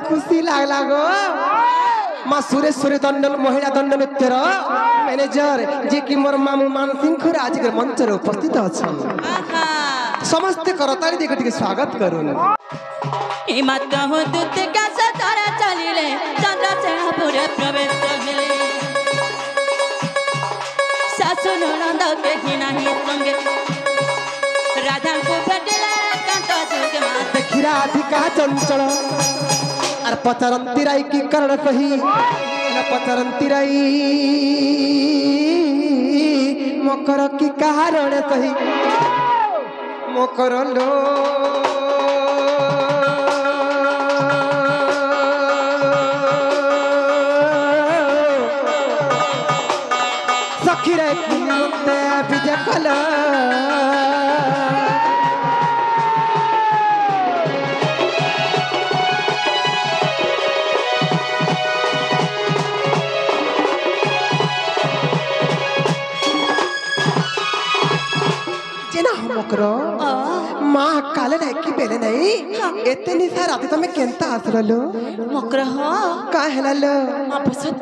खुशी लागला गो माँ सुरेश्वरी दंडन महिला दंड नृत्यर मैनेजर जे कि मोर मामू मानसिंह खुर आज के मंच रे उपस्थित अछन समस्त करताली देखि टिके स्वागत करून ए मत कहो दूत का सतारा चलिले चंद्रसेनपुर प्रवेश कहिले सासु ननद के हिनाही संगे राधा को भेटले कांत जुग मा देखिरा अधिका चंचल और पचरंती राई की कर्ण सही पचरंती राई मकर की कारण सही मकर लो सखी रे की विजय कला माँ काले नहीं कि बेले नहीं इतने निशा रात तो मैं केंता आसरा लो मकर हो का है लो माँ पसंद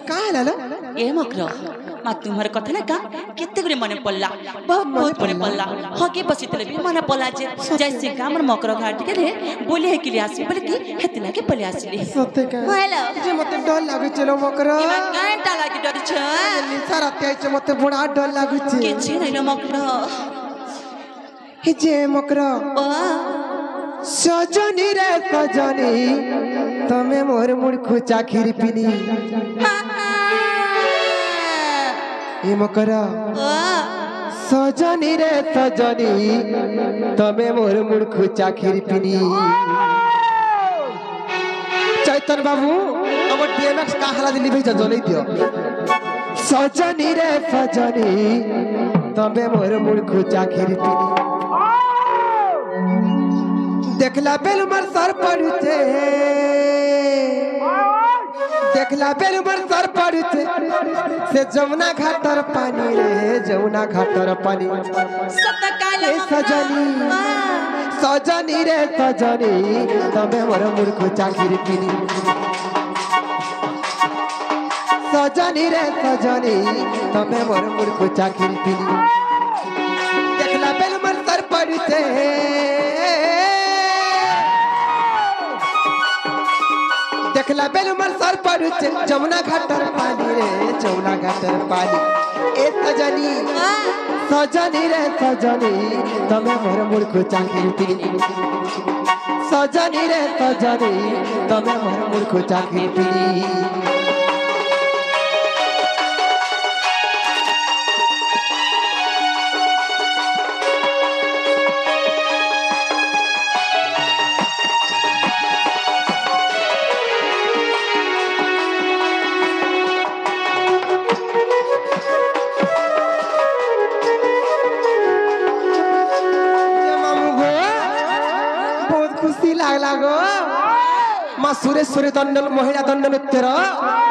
का है लो ये मकर माँ तुम्हारे कथा ना का कितने गुरे मने पल्ला बहुत बहुत मने पल्ला हके बसितले भी मने पल्ला जे जैसे का हमर मकर घाट के रे बोले है कि आसी बोले कि हेतला के पले आसीले सत्य का हेलो जे मते डर लागु चलो मकर इमा कांटा लागि डर छ निशा रात आइ छ मते बडा डर लागु छ के छ नै मकर हे जे मकर सजनी रे सजनी तमे मोर मुड़खु चाखिरी पिनी ए मकर सजनी रे सजनी तमे मोर मुड़खु चाखिरी पिनी चैतन बाबू अब डीएमएक्स का हला दिली भेज जनै दियो सजनी रे सजनी तमे मोर मुड़खु चाखिरी पिनी देखला बेल मर सर पड़ते देखला बेल मर सर पड़ते से जमुना घाटर पानी रे जमुना घाटर पानी सतकाले सजनी सजनी रे सजनी तमे मोर मुड़खु चाखिरी पिनी सजनी रे सजनी तमे मोर मुड़खु चाखिरी पिनी देखला बेल मर सर पड़ते देखला बेल मर सर पर जमुना घाटर पानी रे जमुना घाटर पानी ए सजनी सजनी रे सजनी तमे मोर मुड़खु चाखिरी पिनी सजनी रे सजनी तमे मोर मुड़खु चाखिरी पिनी माँ सुरेश्वरी दंडन महिला दंड नृत्यर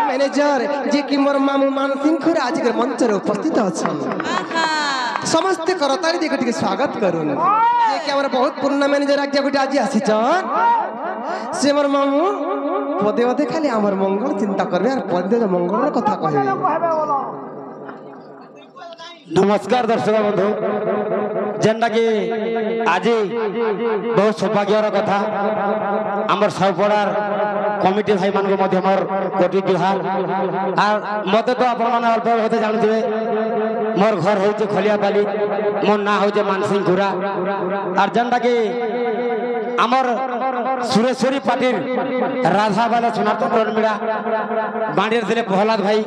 मैनेजर जे कि मोर मामू मानसिंह खुर आज के मंच रे उपस्थित अछन समस्त करताली देखि टिके स्वागत करून जे कि हमर बहुत पुराना मैनेजर आज्ञा गुटी आज आसी छन से मोर मामू पदे पदे खाली हमर मंगल चिंता करबे और पदे मंगल रे कथा कहबे नमस्कार दर्शक बंधु जेनटा कि आज बहुत सौभाग्यर कथा आमर सबपड़ार कमिटी भाई मान मोर कोटि जुहार और मत तो आप अल्प बहुत जानते मोर घर हूँ खलियापाली मोर ना हूँ मानसिंह खुरा और जेनटा कि आमर सुरेश्वरी पाटिल राधा बाला सुनार मीड़ा बांडी थे प्रहलाद भाई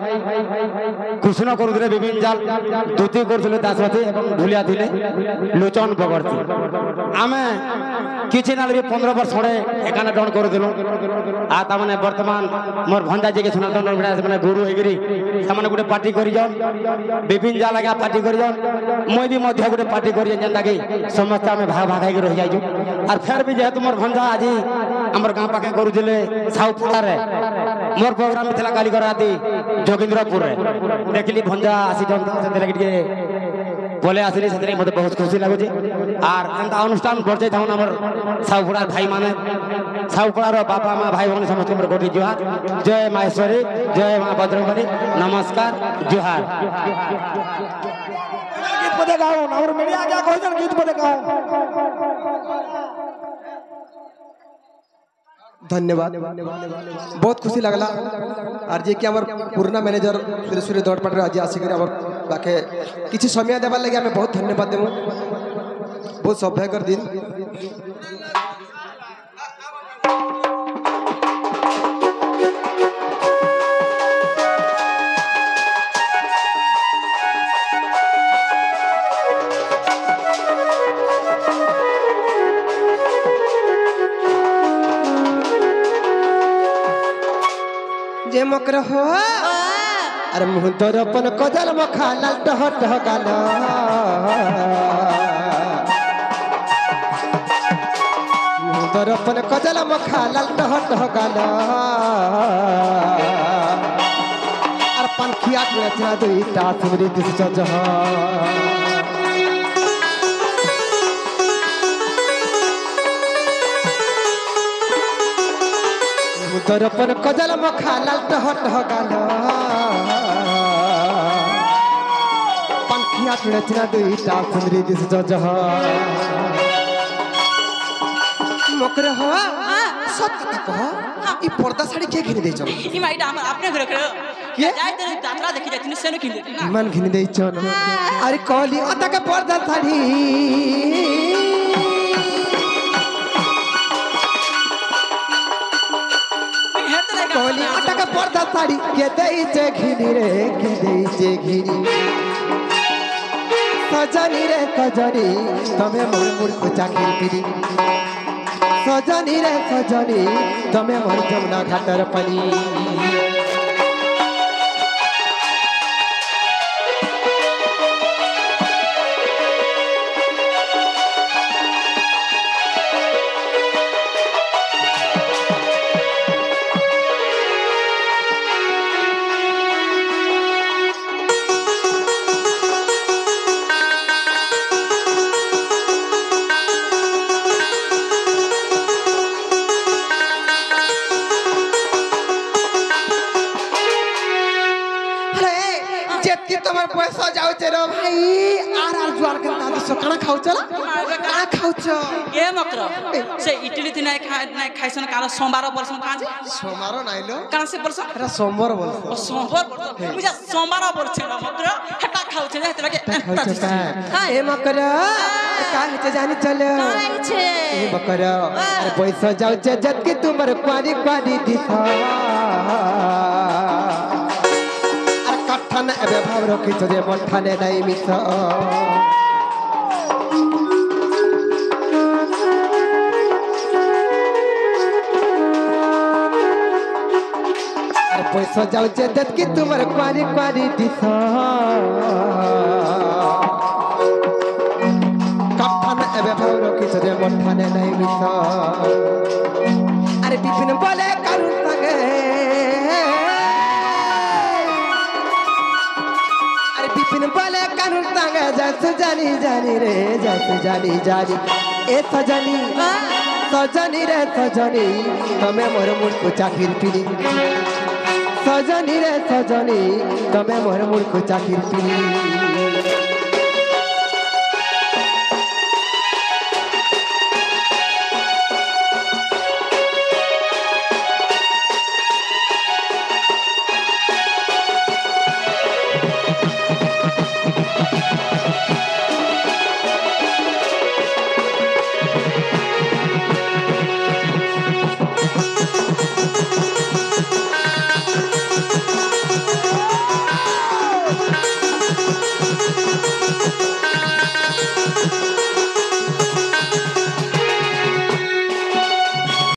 कृष्ण करुले विभिन्न जाल धोती करुले दासरथी भूलिया थे लोचन बगड़ती आम किसी ना 15 वर्ष खड़े एकाने डन करूँ आने बर्तमान मोर भंजा जी के सुनार मीड़ा से गुरु होगी गोटे पार्टी कर विभिन्न जाल आगे पार्टी कर मुई भी गोटे पार्टी कर समस्त आम भाग भाग रही जाइए और फिर भी जेहेतु मोर भंजा आज आम गाँ पाखे करुले साउथपाड़े मोर प्रोग्राम था काली राति जोगिंद्रपुर देखली भंजा आसी পলে আসলে সেদিন মতো বহুত খুশি লাগুছে আর এন্তা অনুষ্ঠান করছে তখন আমার সাউপড়ার ভাই মানে সাউপড়ার বাবা মা ভাই বোন সমস্ত মোর কোটি জোহার জয় মাহেশ্বরী জয় মা ভদ্রকালী নমস্কার জোহার गीत पदे गाओ और मीडिया क्या कहजन गीत पदे गाओ धन्यवाद बहुत खुशी लगला और जे कि हमर पुराना मैनेजर सूर्य दौड़ पट आज आसिक बाके किसी समय देवार लगे हमें बहुत धन्यवाद देमु बहुत सौभाग्यर दिन जे मकर हो अरे मुँह दरपन कजल मखा लाल टह टह गाल मुँह दरपन कजल मखा लाल टह टह गाल और पंखिया के रचना दुईटा तुमरी दिस जह दरपन कजल मखा लाल टह टह गाल पंखिया के रचना दुईटा सुंदरी दिस जह मकर हो सत्य कह ई पर्दा साड़ी के घिन देछ ई माइटा हम अपने घर कर के जाय तेरे यात्रा देखि जाथिन सेनो किन देथिन ना मन घिन देछ अरे कहली अता के पर्दा साड़ी कहली अता के पर्दा साड़ी के देछ घिनी रे के देछ घिनी सजनी रे सजनी तमे मोर मोर को चाकिर पिरी सजनी रे सजनी तमे मोर जमुना घाटर पनी তোমার পয়সা যাওছে রে ভাই আর আর জোয়ার কেন দাদি সকানা খাওছ না কানা খাওছ ए मकर से इटली थी नहीं खाइसन काल सोमवार बरसन काजे সোমারো নাইলো कान से बरसन এটা সোমবার বলছ ओ सोमवार बरसन मुझे सोमवार बरसन मकर हेटा खाउछ ने हेतला के एंता খাওছ এ মকর का हेते जानी चल छे ए मकर अरे পয়সা যাওছে जबकि তোমার क्वारी क्वारी दिखा আর কাঠানে এবে ভাব রখিছ যে মঠানে নাই মিছ पैसा जाऊचे दत की तुम्हारे क्वारी क्वारी दिशा कठाने एबे भावरो की चले मठाने नहीं मिसा अरे बिपिन बोले करुण संगे अरे बिपिन बोले करुण संगे जैसे जानी जानी रे जैसे जानी जानी ए सजनी सजनी रे सजनी तमे मोर मुड़ को चाकिर पिनी सजनी रे सजनी तमे मोर मुड़ को चाकिर पिनी